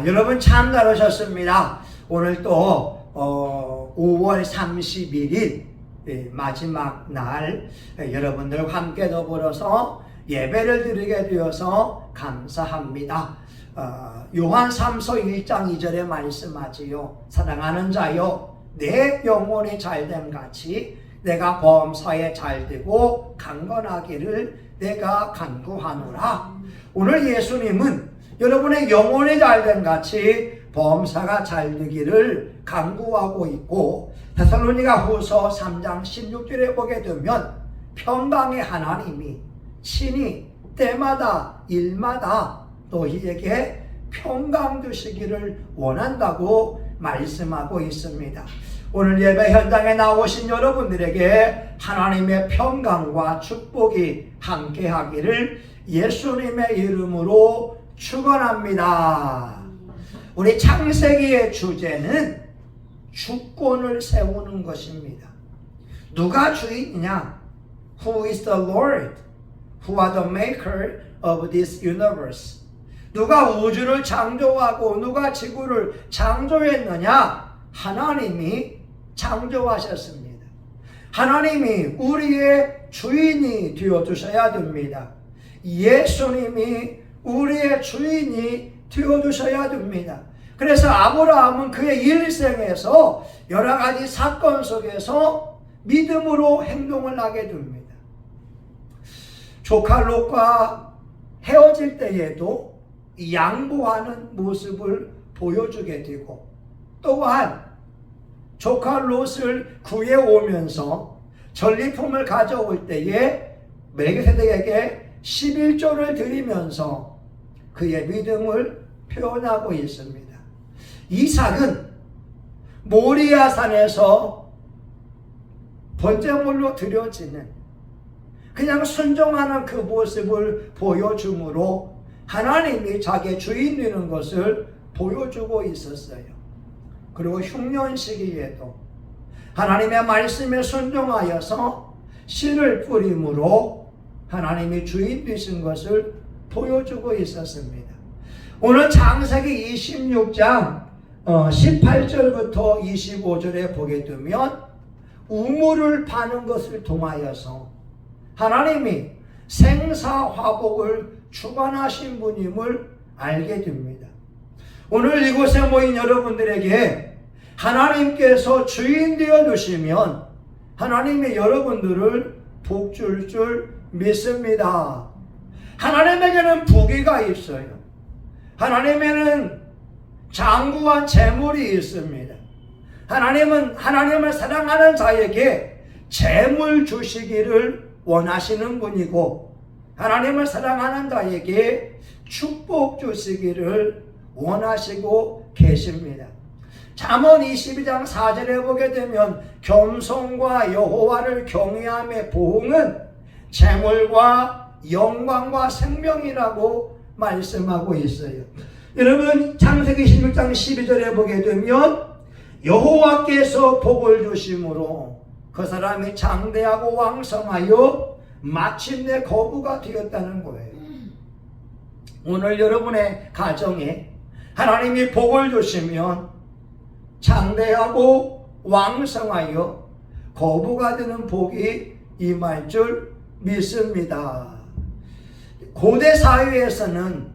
여러분 참 잘하셨습니다. 오늘 또 5월 31일 마지막 날 여러분들과 함께 더불어서 예배를 드리게 되어서 감사합니다. 요한 3서 1장 2절에 말씀하지요. 사랑하는 자여, 내 영혼이 잘됨 같이 내가 범사에 잘되고 강건하기를 내가 간구하노라. 오늘 예수님은 여러분의 영혼이 잘됨 같이 범사가 잘되기를 간구하고 있고, 데살로니가 후서 3장 16절에 보게 되면 평강의 하나님이 친히 때마다 일마다 너희에게 평강 주시기를 원한다고 말씀하고 있습니다. 오늘 예배 현장에 나오신 여러분들에게 하나님의 평강과 축복이 함께하기를 예수님의 이름으로 축원합니다. 우리 창세기의 주제는 주권을 세우는 것입니다. 누가 주인이냐? Who is the Lord? Who are the maker of this universe? 누가 우주를 창조하고 누가 지구를 창조했느냐? 하나님이 창조하셨습니다. 하나님이 우리의 주인이 되어주셔야 됩니다. 예수님이 우리의 주인이 되어주셔야 됩니다. 그래서 아브라함은 그의 일생에서 여러 가지 사건 속에서 믿음으로 행동을 하게 됩니다. 조카 롯과 헤어질 때에도 양보하는 모습을 보여주게 되고, 또한 조카 롯을 구해오면서 전리품을 가져올 때에 멜기세덱에게 11조를 드리면서 그의 믿음을 표현하고 있습니다. 이삭은 모리아산에서 번제물로 드려지는 그냥 순종하는 그 모습을 보여줌으로 하나님이 자기의 주인 되는 것을 보여주고 있었어요. 그리고 흉년 시기에도 하나님의 말씀에 순종하여서 씨를 뿌림으로 하나님이 주인 되신 것을 보여주고 있었습니다. 오늘 창세기 26장 18절부터 25절에 보게 되면 우물을 파는 것을 통하여서 하나님이 생사화복을 주관하신 분임을 알게 됩니다. 오늘 이곳에 모인 여러분들에게 하나님께서 주인 되어 주시면 하나님이 여러분들을 복 줄 줄 믿습니다. 하나님에게는 부귀가 있어요. 하나님에는 장구한 재물이 있습니다. 하나님은 하나님을 사랑하는 자에게 재물 주시기를 원하시는 분이고, 하나님을 사랑하는 자에게 축복 주시기를 원하시고 계십니다. 잠언 22장 4절에 보게 되면 겸손과 여호와를 경외함의 보응은 재물과 영광과 생명이라고 말씀하고 있어요. 여러분 창세기 16장 12절에 보게 되면 여호와께서 복을 주심으로 그 사람이 장대하고 왕성하여 마침내 거부가 되었다는 거예요. 오늘 여러분의 가정에 하나님이 복을 주시면 장대하고 왕성하여 거부가 되는 복이 임할 줄 믿습니다. 고대 사회에서는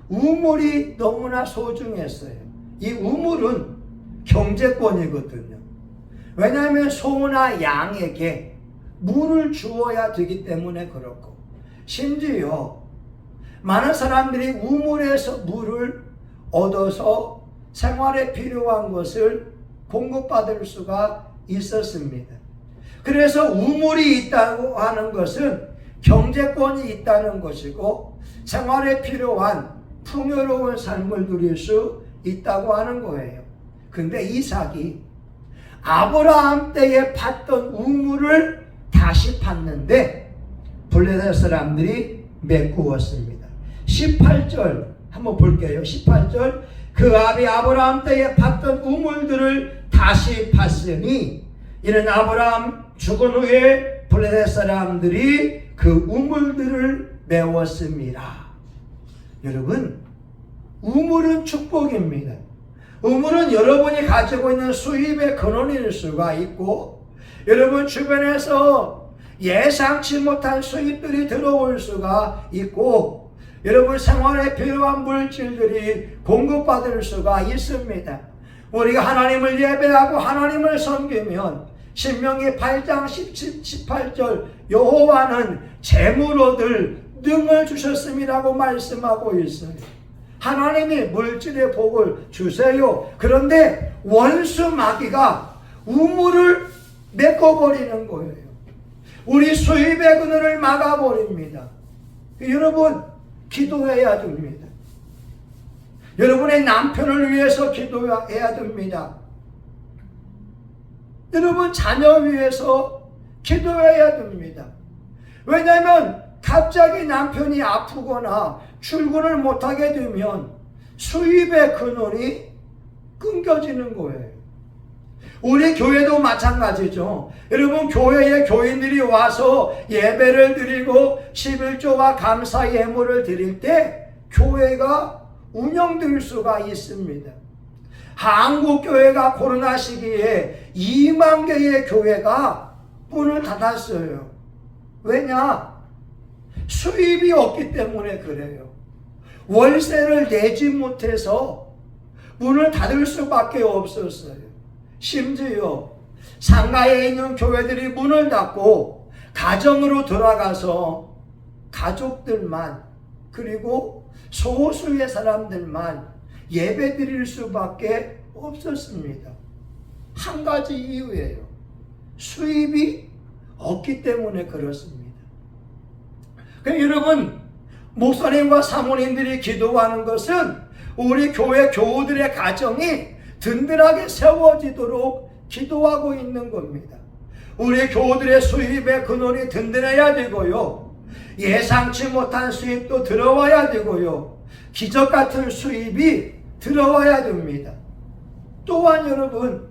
우물이 너무나 소중했어요. 이 우물은 경제권이거든요. 왜냐하면 소나 양에게 물을 주어야 되기 때문에 그렇고, 심지어 많은 사람들이 우물에서 물을 얻어서 생활에 필요한 것을 공급받을 수가 있었습니다. 그래서 우물이 있다고 하는 것은 경제권이 있다는 것이고 생활에 필요한 풍요로운 삶을 누릴 수 있다고 하는 거예요. 근데 이삭이 아브라함 때에 팠던 우물을 다시 팠는데 블레셋 사람들이 메꾸었습니다. 18절 한번 볼게요. 18절 그 아비 아브라함 때에 팠던 우물들을 다시 팠으니 이는 아브라함 죽은 후에 블레셋 사람들이 그 우물들을 메웠습니다. 여러분, 우물은 축복입니다. 우물은 여러분이 가지고 있는 수입의 근원일 수가 있고, 여러분 주변에서 예상치 못한 수입들이 들어올 수가 있고, 여러분 생활에 필요한 물질들이 공급받을 수가 있습니다. 우리가 하나님을 예배하고 하나님을 섬기면 신명기 8장 18절 여호와는 재물 얻을 능을 주셨음이라고 말씀하고 있어요. 하나님이 물질의 복을 주세요. 그런데 원수 마귀가 우물을 메꿔버리는 거예요. 우리 수입의 그늘을 막아버립니다. 여러분 기도해야 됩니다. 여러분의 남편을 위해서 기도해야 됩니다. 여러분 자녀 위해서 기도해야 됩니다. 왜냐하면 갑자기 남편이 아프거나 출근을 못하게 되면 수입의 근원이 끊겨지는 거예요. 우리 교회도 마찬가지죠. 여러분 교회에 교인들이 와서 예배를 드리고 11조와 감사 예물을 드릴 때 교회가 운영될 수가 있습니다. 한국 교회가 코로나 시기에 2만 개의 교회가 문을 닫았어요. 왜냐? 수입이 없기 때문에 그래요. 월세를 내지 못해서 문을 닫을 수밖에 없었어요. 심지어 상가에 있는 교회들이 문을 닫고 가정으로 들어가서 가족들만, 그리고 소수의 사람들만 예배 드릴 수밖에 없었습니다. 한 가지 이유예요. 수입이 없기 때문에 그렇습니다. 여러분, 목사님과 사모님들이 기도하는 것은 우리 교회 교우들의 가정이 든든하게 세워지도록 기도하고 있는 겁니다. 우리 교우들의 수입의 근원이 든든해야 되고요. 예상치 못한 수입도 들어와야 되고요. 기적 같은 수입이 들어와야 됩니다. 또한 여러분,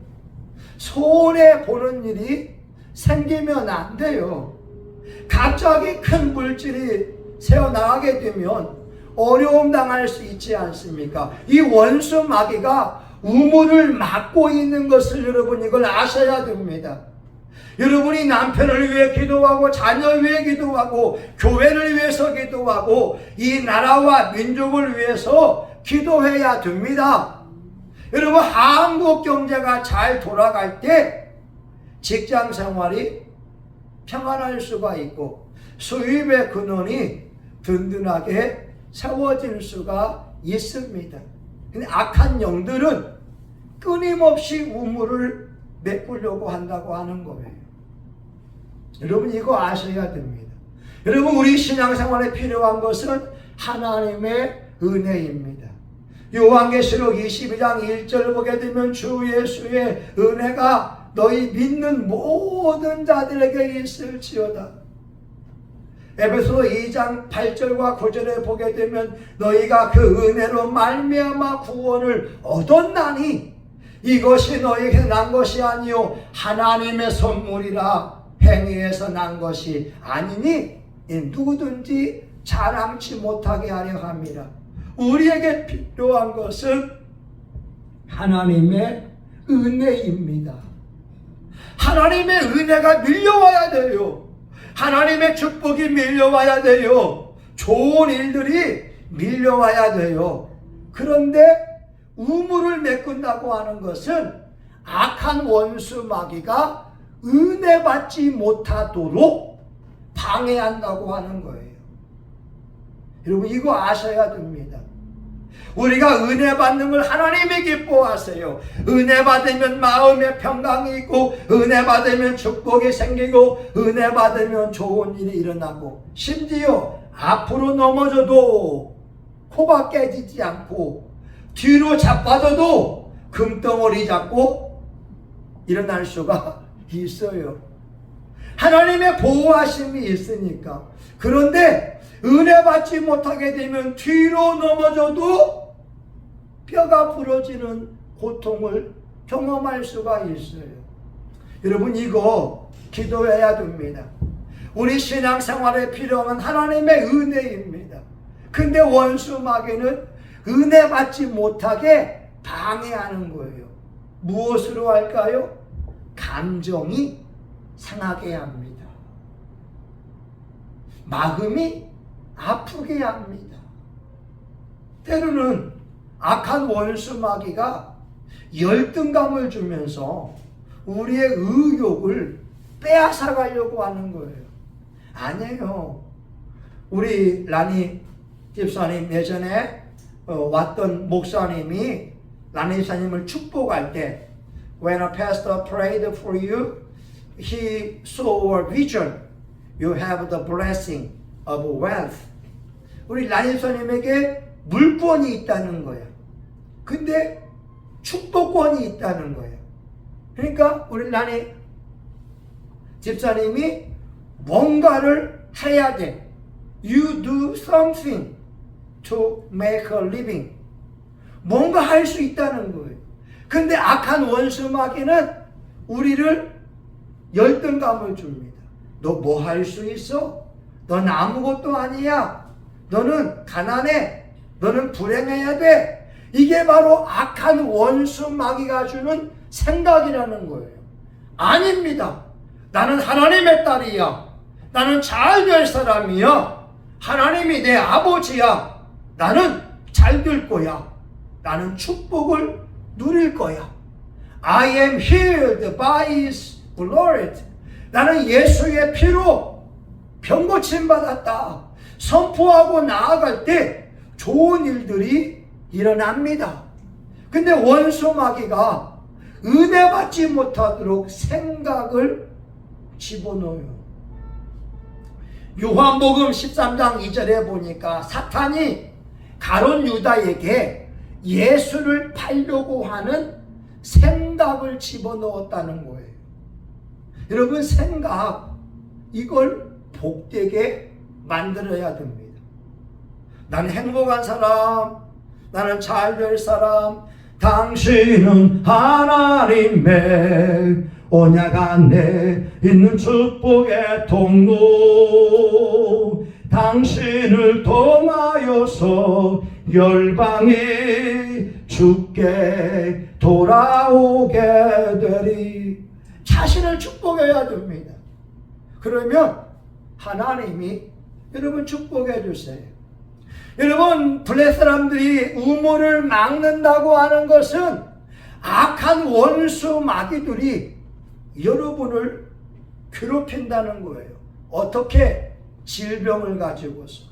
손해보는 일이 생기면 안 돼요. 갑자기 큰 물질이 새어나가게 되면 어려움 당할 수 있지 않습니까? 이 원수 마귀가 우물을 막고 있는 것을 여러분 이걸 아셔야 됩니다. 여러분이 남편을 위해 기도하고 자녀 위해 기도하고 교회를 위해서 기도하고 이 나라와 민족을 위해서 기도해야 됩니다. 여러분 한국 경제가 잘 돌아갈 때 직장 생활이 평안할 수가 있고 수입의 근원이 든든하게 세워질 수가 있습니다. 근데 악한 영들은 끊임없이 우물을 메꾸려고 한다고 하는 거예요. 여러분 이거 아셔야 됩니다. 여러분 우리 신앙생활에 필요한 것은 하나님의 은혜입니다. 요한계시록 22장 1절 보게 되면 주 예수의 은혜가 너희 믿는 모든 자들에게 있을지어다. 에베소 2장 8절과 9절에 보게 되면 너희가 그 은혜로 말미암아 구원을 얻었나니 이것이 너희에게 난 것이 아니요 하나님의 선물이라 행위에서 난 것이 아니니 누구든지 자랑치 못하게 하려 함이라. 우리에게 필요한 것은 하나님의 은혜입니다. 하나님의 은혜가 밀려와야 돼요. 하나님의 축복이 밀려와야 돼요. 좋은 일들이 밀려와야 돼요. 그런데 우물을 메꾼다고 하는 것은 악한 원수 마귀가 은혜 받지 못하도록 방해한다고 하는 거예요. 여러분 이거 아셔야 됩니다. 우리가 은혜 받는 걸 하나님이 기뻐하세요. 은혜 받으면 마음에 평강이 있고 은혜 받으면 축복이 생기고 은혜 받으면 좋은 일이 일어나고 심지어 앞으로 넘어져도 코가 깨지지 않고 뒤로 자빠져도 금덩어리 잡고 일어날 수가 있어요. 하나님의 보호하심이 있으니까. 그런데 은혜 받지 못하게 되면 뒤로 넘어져도 뼈가 부러지는 고통을 경험할 수가 있어요. 여러분 이거 기도해야 됩니다. 우리 신앙생활에 필요한 하나님의 은혜입니다. 근데 원수 마귀는 은혜 받지 못하게 방해하는 거예요. 무엇으로 할까요? 감정이 상하게 합니다. 마음이 아프게 합니다. 때로는 악한 원수 마귀가 열등감을 주면서 우리의 의욕을 빼앗아가려고 하는 거예요. 아니에요. 우리 라니 집사님 예전에 왔던 목사님이 라니 집사님을 축복할 때 When a pastor prayed for you, he saw a vision. You have the blessing of wealth. 우리 라니 집사님에게 물권이 있다는 거예요. 근데 축복권이 있다는 거예요. 그러니까 우리 라니 집사님이 뭔가를 해야 돼. You do something to make a living. 뭔가 할 수 있다는 거예요. 근데 악한 원수 마귀는 우리를 열등감을 줍니다. 너 뭐 할 수 있어? 넌 아무것도 아니야. 너는 가난해. 너는 불행해야 돼. 이게 바로 악한 원수 마귀가 주는 생각이라는 거예요. 아닙니다. 나는 하나님의 딸이야. 나는 잘 될 사람이야. 하나님이 내 아버지야. 나는 잘 될 거야. 나는 축복을 누릴 거야. I am healed by His blood. 나는 예수의 피로 병고침 받았다. 선포하고 나아갈 때 좋은 일들이 일어납니다. 근데 원수 마귀가 은혜 받지 못하도록 생각을 집어넣어요. 요한복음 13장 2절에 보니까 사탄이 가룟 유다에게 예수를 팔려고 하는 생각을 집어넣었다는 거예요. 여러분, 생각, 이걸 복되게 만들어야 됩니다. 나는 행복한 사람, 나는 잘 될 사람, 당신은 하나님의 언약 안에 있는 축복의 통로, 당신을 통하여서 열방이 주께 돌아오게 되리. 자신을 축복해야 됩니다. 그러면 하나님이 여러분 축복해 주세요. 여러분, 블레 사람들이 우물을 막는다고 하는 것은 악한 원수 마귀들이 여러분을 괴롭힌다는 거예요. 어떻게? 질병을 가지고서.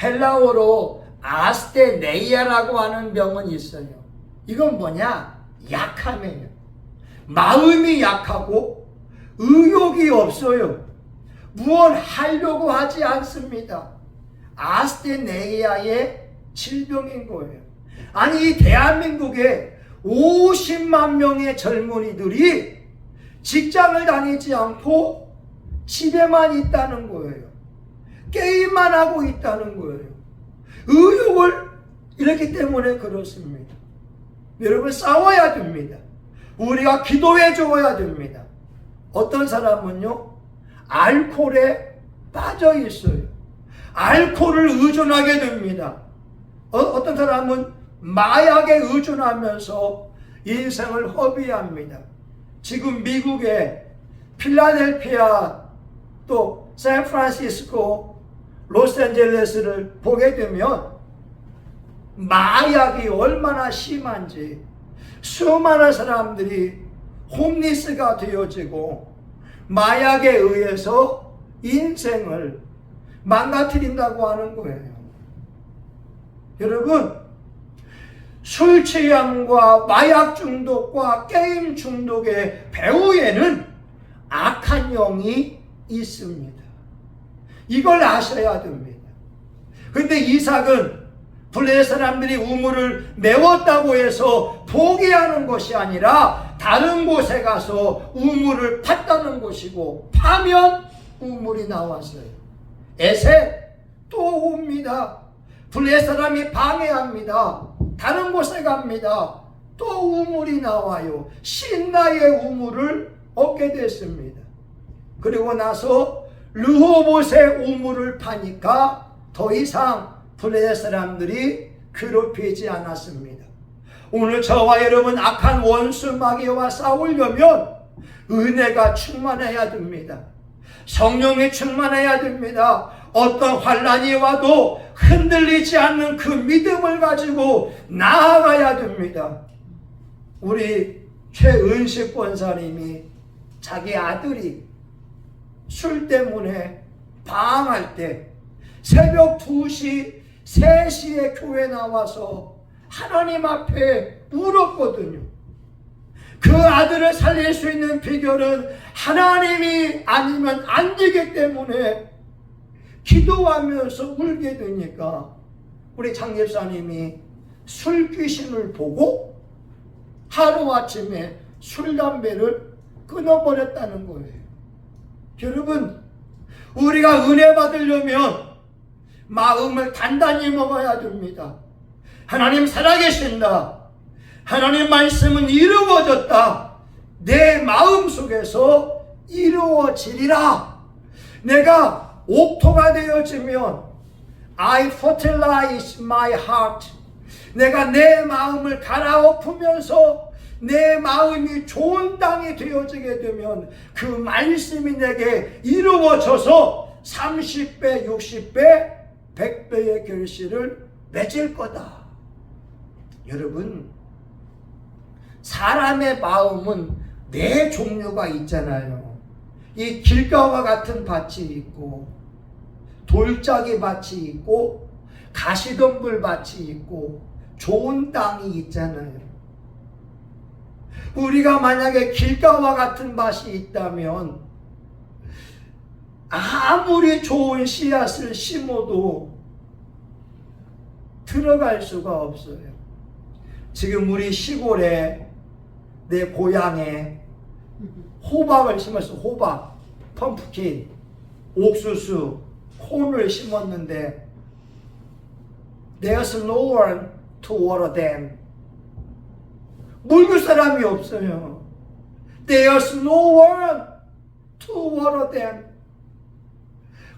헬라어로 아스테네이아라고 하는 병은 있어요. 이건 뭐냐? 약함이에요. 마음이 약하고 의욕이 없어요. 무엇 하려고 하지 않습니다. 아스테네이아의 질병인 거예요. 아니, 이 대한민국에 50만 명의 젊은이들이 직장을 다니지 않고 집에만 있다는 거예요. 게임만 하고 있다는 거예요. 의욕을 잃었기 때문에 그렇습니다. 여러분, 싸워야 됩니다. 우리가 기도해 줘야 됩니다. 어떤 사람은요, 알코올에 빠져 있어요. 알코올을 의존하게 됩니다. 어떤 사람은 마약에 의존하면서 인생을 허비합니다. 지금 미국의 필라델피아, 또 샌프란시스코, 로스앤젤레스를 보게 되면 마약이 얼마나 심한지, 수많은 사람들이 홈리스가 되어지고 마약에 의해서 인생을 망가뜨린다고 하는 거예요. 여러분, 술 취함과 마약 중독과 게임 중독의 배후에는 악한 영이 있습니다. 이걸 아셔야 됩니다. 그런데 이삭은 블레 사람들이 우물을 메웠다고 해서 포기하는 것이 아니라 다른 곳에 가서 우물을 팠다는 것이고, 파면 우물이 나왔어요. 에셋 또 옵니다. 블레 사람이 방해합니다. 다른 곳에 갑니다. 또 우물이 나와요. 신나의 우물을 얻게 됐습니다. 그리고 나서 르호봇의 우물을 파니까 더 이상 블레셋 사람들이 괴롭히지 않았습니다. 오늘 저와 여러분 악한 원수 마귀와 싸우려면 은혜가 충만해야 됩니다. 성령이 충만해야 됩니다. 어떤 환난이 와도 흔들리지 않는 그 믿음을 가지고 나아가야 됩니다. 우리 최은식 권사님이 자기 아들이 술 때문에 방황할 때 새벽 2시, 3시에 교회 나와서 하나님 앞에 울었거든요. 그 아들을 살릴 수 있는 비결은 하나님이 아니면 안 되기 때문에 기도하면서 울게 되니까 우리 장 집사님이 술 귀신을 보고 하루아침에 술 담배를 끊어버렸다는 거예요. 여러분, 우리가 은혜 받으려면 마음을 단단히 먹어야 됩니다. 하나님 살아계신다. 하나님 말씀은 이루어졌다. 내 마음속에서 이루어지리라. 내가 옥토가 되어지면 I fertilize my heart. 내가 내 마음을 갈아엎으면서 내 마음이 좋은 땅이 되어지게 되면 그 말씀이 내게 이루어져서 30배, 60배, 100배의 결실을 맺을 거다. 여러분, 사람의 마음은 네 종류가 있잖아요. 이 길가와 같은 밭이 있고, 돌짝이 밭이 있고, 가시덤불 밭이 있고, 좋은 땅이 있잖아요. 우리가 만약에 길가와 같은 밭이 있다면 아무리 좋은 씨앗을 심어도 들어갈 수가 없어요. 지금 우리 시골에 내 고향에 호박을 심었어. 호박, 펌프킨, 옥수수, 콘을 심었는데 There's no one to water them. 물줄 사람이 없어요. There's no one to water them.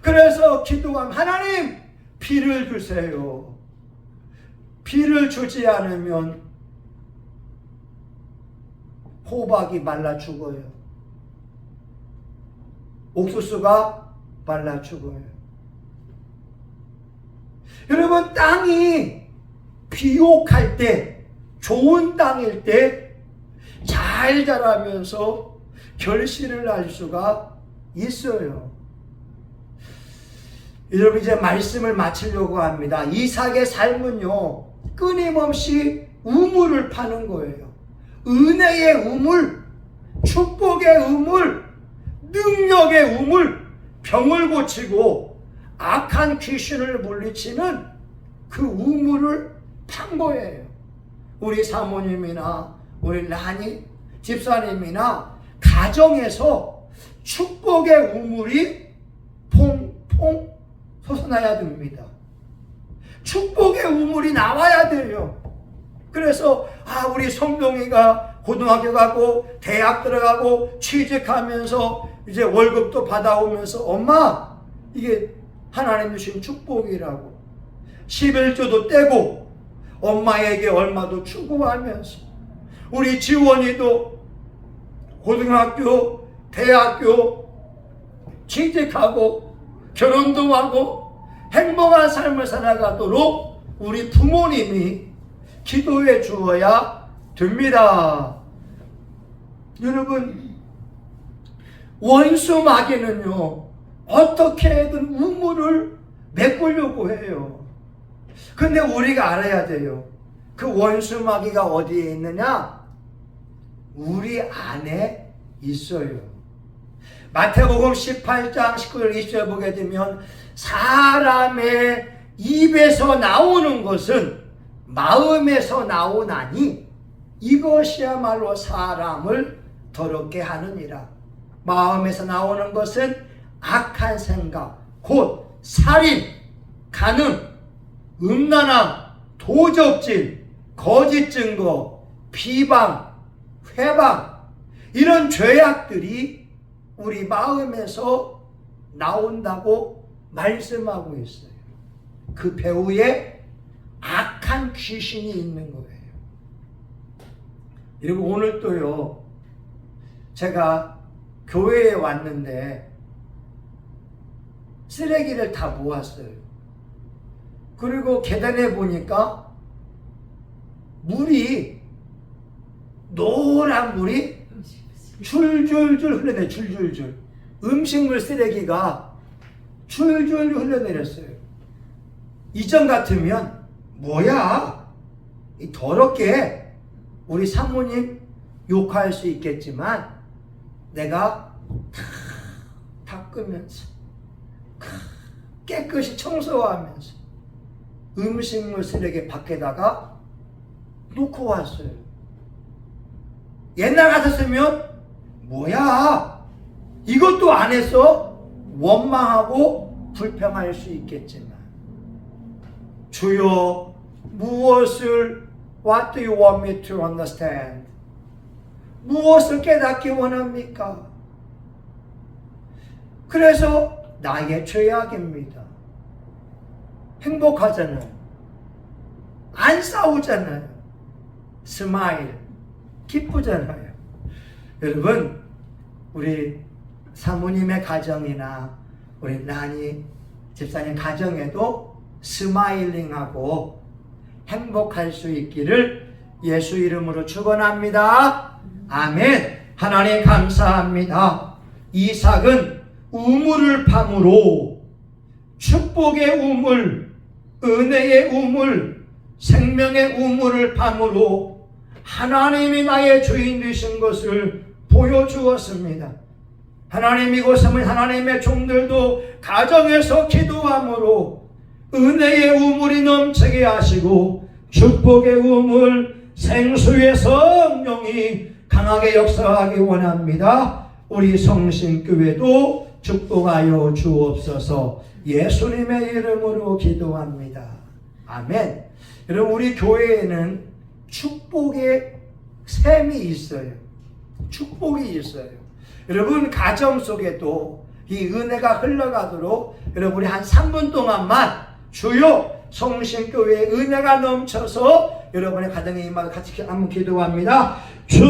그래서 기도하면 하나님 비를 주세요. 비를 주지 않으면 호박이 말라 죽어요. 옥수수가 말라 죽어요. 여러분, 땅이 비옥할 때, 좋은 땅일 때 잘 자라면서 결실을 날 수가 있어요. 여러분, 이제 말씀을 마치려고 합니다. 이삭의 삶은요, 끊임없이 우물을 파는 거예요. 은혜의 우물, 축복의 우물, 능력의 우물, 병을 고치고 악한 귀신을 물리치는 그 우물을 판 거예요. 우리 사모님이나 우리 라니 집사님이나 가정에서 축복의 우물이 퐁퐁 솟아나야 됩니다. 축복의 우물이 나와야 돼요. 그래서 우리 성동이가 고등학교 가고 대학 들어가고 취직하면서 이제 월급도 받아오면서 엄마, 이게 하나님 주신 축복이라고 11조도 떼고 엄마에게 얼마도 추구하면서 우리 지원이도 고등학교, 대학교 취직하고 결혼도 하고 행복한 삶을 살아가도록 우리 부모님이 기도해 주어야 됩니다. 여러분, 원수 마귀는요, 어떻게든 우물을 메꾸려고 해요. 근데 우리가 알아야 돼요. 그 원수 마귀가 어디에 있느냐? 우리 안에 있어요. 마태복음 18장 19절 20절 보게 되면 사람의 입에서 나오는 것은 마음에서 나오나니 이것이야말로 사람을 더럽게 하느니라. 마음에서 나오는 것은 악한 생각, 곧 살인, 간음, 음란함, 도적질, 거짓 증거, 비방, 회방, 이런 죄악들이 우리 마음에서 나온다고 말씀하고 있어요. 그 배우에 악한 귀신이 있는 거예요. 여러분, 오늘 또요, 제가 교회에 왔는데 쓰레기를 다 모았어요. 그리고 계단에 보니까 물이, 노란 물이 줄줄줄 흘러내려요. 줄줄줄. 음식물 쓰레기가 줄줄 흘러내렸어요. 이전 같으면 뭐야? 이 더럽게 우리 사모님 욕할 수 있겠지만 내가 다 닦으면서 깨끗이 청소하면서 음식물 쓰레기 밖에다가 놓고 왔어요. 옛날 같았으면 뭐야? 이것도 안 했어? 원망하고 불평할 수 있겠지만, 주여, 무엇을 What do you want me to understand? 무엇을 깨닫기 원합니까? 그래서 나의 죄악입니다. 행복하잖아요. 안 싸우잖아요. 스마일, 기쁘잖아요. 여러분, 우리 사모님의 가정이나 우리 나니 집사님 가정에도 스마일링하고 행복할 수 있기를 예수 이름으로 축원합니다. 아멘. 하나님 감사합니다. 이삭은 우물을 파므로 축복의 우물, 은혜의 우물, 생명의 우물을 파므로 하나님이 나의 주인 되신 것을 보여주었습니다. 하나님, 이곳은 하나님의 종들도 가정에서 기도함으로 은혜의 우물이 넘치게 하시고 축복의 우물, 생수의 성령이 강하게 역사하기 원합니다. 우리 성신교회도 축복하여 주옵소서. 예수님의 이름으로 기도합니다. 아멘. 여러분, 우리 교회에는 축복의 샘이 있어요. 축복이 있어요. 여러분, 가정 속에도 이 은혜가 흘러가도록 여러분이 한 3분 동안만 주여 성신교회의 은혜가 넘쳐서 여러분의 가정에 임하고 같이 한번 기도합니다. 주여,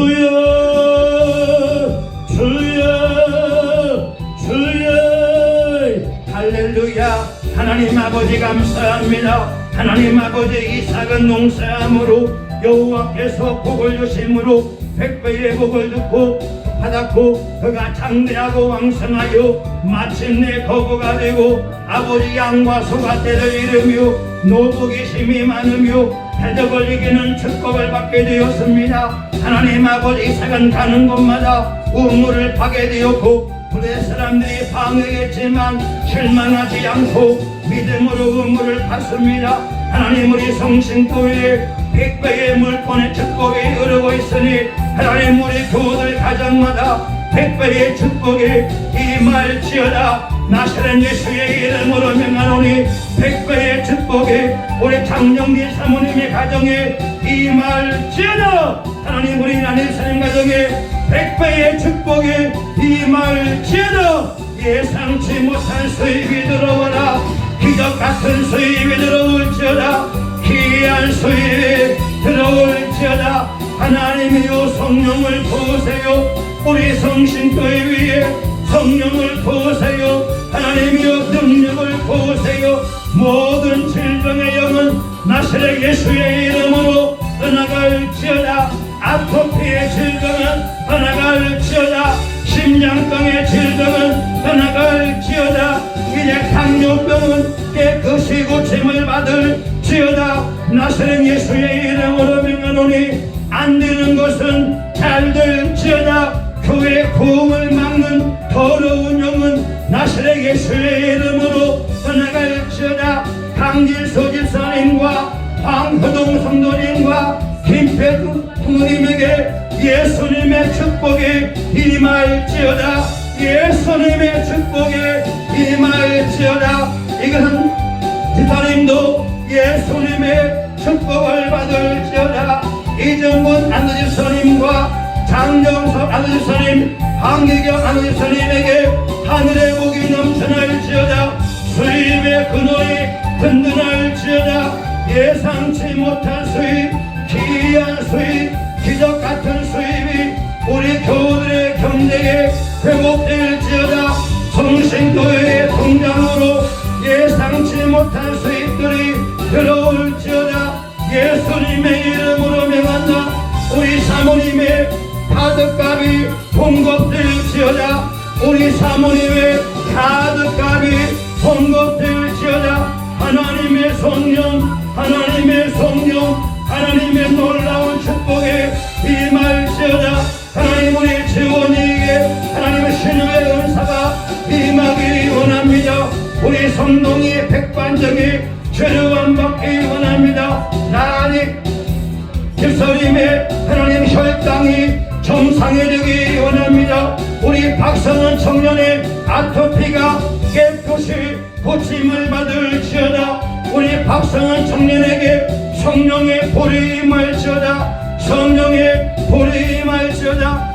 주여, 주여. 할렐루야. 하나님 아버지 감사합니다. 하나님 아버지, 이삭은 농사함으로 여호와께서 복을 주심으로 100배의 복을 듣고 받았고 그가 장대하고 왕성하여 마침내 거부가 되고 아버지 양과 소가 때를 이르며 노부기심이 많으며 대적을 이기는 축복을 받게 되었습니다. 하나님 아버지, 이삭은 가는 곳마다 우물을 파게 되었고 부대 사람들이 방해했지만 실망하지 않고 믿음으로 우물을 팠습니다. 하나님, 우리 성신교회에 100배의 물권의 축복이 흐르고 있으니 하나님, 우리 교우들 가정마다 100배의 축복이 임할지어다. 나사렛 예수의 이름으로 명하노니 100배의 축복이 우리 장정기 사모님의 가정에 임할지어다. 하나님, 우리 나니사님 가정에 100배의 축복이 임할지어다. 예상치 못한 수입이 들어오라. 기적 같은 수입이 들어올지어다. 귀한 수입이 들어올지어다. 하나님이여, 성령을 부으세요. 우리 성신교회 위에 성령을 부으세요. 하나님이여, 능력을 부으세요. 모든 질병의 영은 나사렛 예수의 이름으로 떠나갈지어다. 아토피의 질병은 떠나갈지어다. 심장병의 질병은 떠나갈지어다. 이제 당뇨병은 깨끗이 고침을 받을지어다. 나사렛 예수의 이름으로 명하노니 안 되는 것은 잘 될지어다. 교회 부흥을 막는 더러운 영은 나사렛 예수의 이름으로 떠나갈지어다. 강길소 집사님과 황효동 성도님과 김태두 부모님에게 예수님의 축복이 임할지어다. 예수님의 축복이 임할지어다. 이것은 집사님도 예수님의 축복을 받을지어다. 이정문 안도집사님과 장정석 안도집사님, 황기경 안도집사님에게 하늘의 복이 넘쳐날지어다. 수입의 근원이 든든할지어다. 예상치 못한 수입, 기이한 수입, 기적 같은 수입이 우리 교우들의 경제에 회복될지어다. 성신교회의 통장으로 예상치 못한 수입들이 들어올지어다. 예수님의 이름으로 명한다. 우리 사모님의 카드값이 공급될지어다. 우리 사모님의 카드값이 공급될지어다. 하나님의 성령, 하나님의 성령, 하나님의 놀라운 축복에 임할지어다. 하나님 우리 지원이에게 하나님의 신유의 은사가 임하기 원합니다. 우리 성동이 백반적이 죄를 받기 원합니다. 나니 집사님의 하나님 혈당이 정상화되기 원합니다. 우리 박성은 청년의 아토피가 깨끗이 고침을 받을지어다. 우리 박성은 청년에게 성령의 불이 임할지어다. 성령의 불이 임할지어다.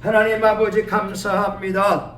하나님 아버지 감사합니다.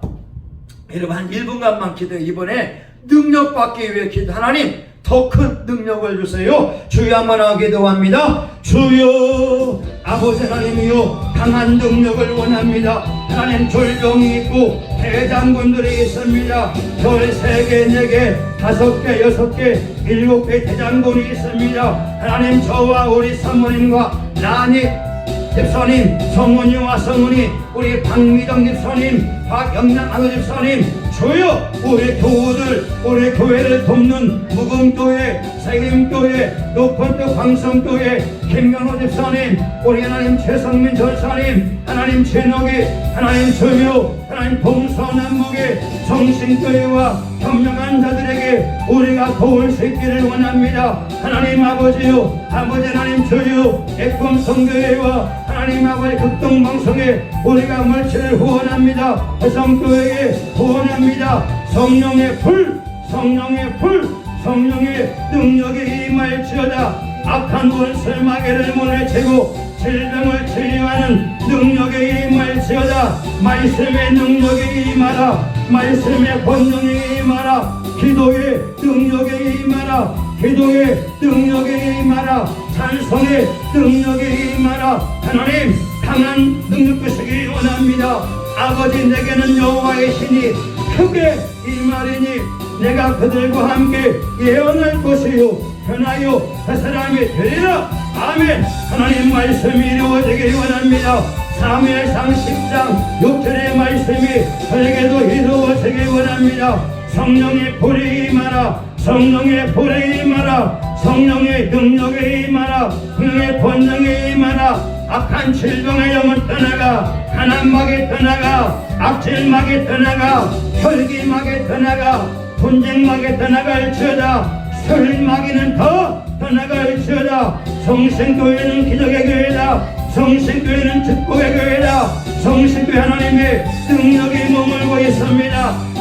여러분 한 1분간만 기도해. 이번에 능력 받기 위해 기도. 하나님 더 큰 능력을 주세요. 주여 한번 기도합니다. 주여 아버지 하나님이요 강한 능력을 원합니다. 하나님 졸병이 있고 대장군들이 있습니다. 별 3개, 4개, 5개, 6개, 7개 대장군이 있습니다. 하나님 저와 우리 사모님과 나니 집사님, 성훈이와 성훈이, 우리 박미정 집사님, 박영남 집사님, 주여 우리 교우들, 우리 교회를 돕는 묵음교회, 세임교회, 높은도 광성교회, 김경호 집사님, 우리 하나님 최성민 전사님, 하나님 진옥이, 하나님 주요, 하나님 동서남북의 성신교회와 현명한 자들에게 우리가 도울 수 있기를 원합니다. 하나님 아버지요, 아버지 하나님 주요, 애꿈 성교회와 하나님 아버지 극동방송에 우리가 멀치를 후원합니다. 해성교회에 후원합니다. 성령의 불, 성령의 불, 성령의 능력이 임할지어다. 악한 원수의 마귀를 몰아치고 질병을 치유하는 능력이 임할지어다. 말씀의 능력이 임하라. 말씀의 권능이 임하라. 기도의 능력이 임하라. 기도의 능력이 임하라. 찬송의 능력이 임하라. 하나님 강한 능력 주시기 원합니다. 아버지 내게는 여호와의 신이 크게 임하리니 내가 그들과 함께 예언할 것이요 변하여 그 사람이 되리라. 아멘. 하나님 말씀이 이루어지기 원합니다. 사무엘상 10장 6절의 말씀이 저에게도 이루어지기 원합니다. 성령의 불이 임하라. 성령의 불이 임하라. 성령의 능력이 임하라. 성령의 권능이 임하라. 악한 질병의 영은 떠나가. 가난막이 떠나가. 악질막이 떠나가. 혈기막이 떠나가. 분쟁막이 떠나갈지어다. 설마귀는 더 떠나갈지어다. 성신교회는 기적의 교회다. 성신교회는 축복의 교회다. 성신교회 하나님의 능력이 머물고 있습니다.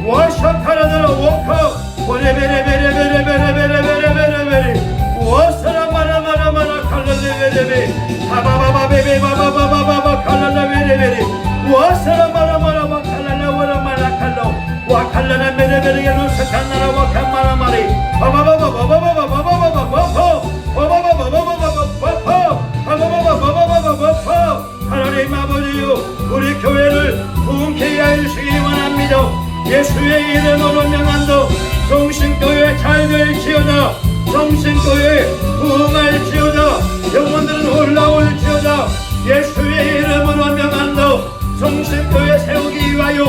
와샤카라드라 워커 와사라마라마라마라 칼라레베레베 바바바바베베바바바바바 칼라레베레베 와사라마라마라마 칼라라와라마라 칼라 와칼라레베레베레 노사칸나라 와칸마라마리 바바바바바바바바바바 부어주여 우리 교회를 부흥케 하여 주시기 원합니다. 예수의 이름으로 명한다. 성신교회 잘 될지어다. 성신교회 부흥할지어다. 영혼들은 올라올지어다. 예수의 이름으로 명한다. 성신교회 세우기 위하여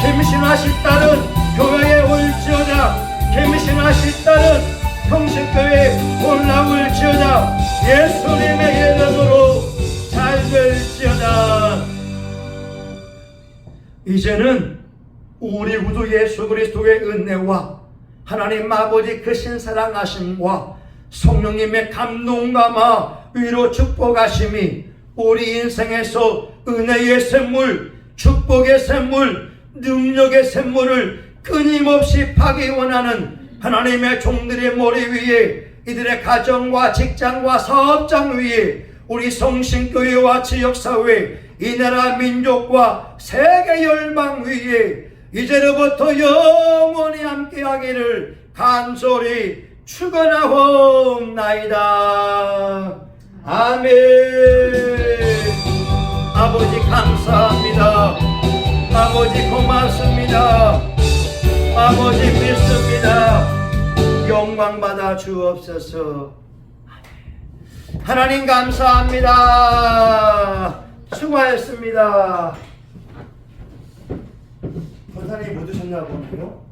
김신하시 딸은 교회에 올지어다. 김신하시 딸은 성신교회에 올라올지어다. 예수님의 이름으로 잘 될지어다. 이제는 우리 구주 예수 그리스도의 은혜와 하나님 아버지 크신 사랑하심과 성령님의 감동감화 위로 축복하심이 우리 인생에서 은혜의 샘물, 축복의 샘물, 능력의 샘물을 끊임없이 파기 원하는 하나님의 종들의 머리 위에, 이들의 가정과 직장과 사업장 위에, 우리 성신교회와 지역사회, 이 나라 민족과 세계 열방 위에 이제로부터 영원히 함께하기를 간절히 축원하옵나이다. 아멘. 아버지 감사합니다. 아버지 고맙습니다. 아버지 믿습니다. 영광 받아 주옵소서. 하나님 감사합니다. 수고하셨습니다. 권사님 못 드셨나 보네요.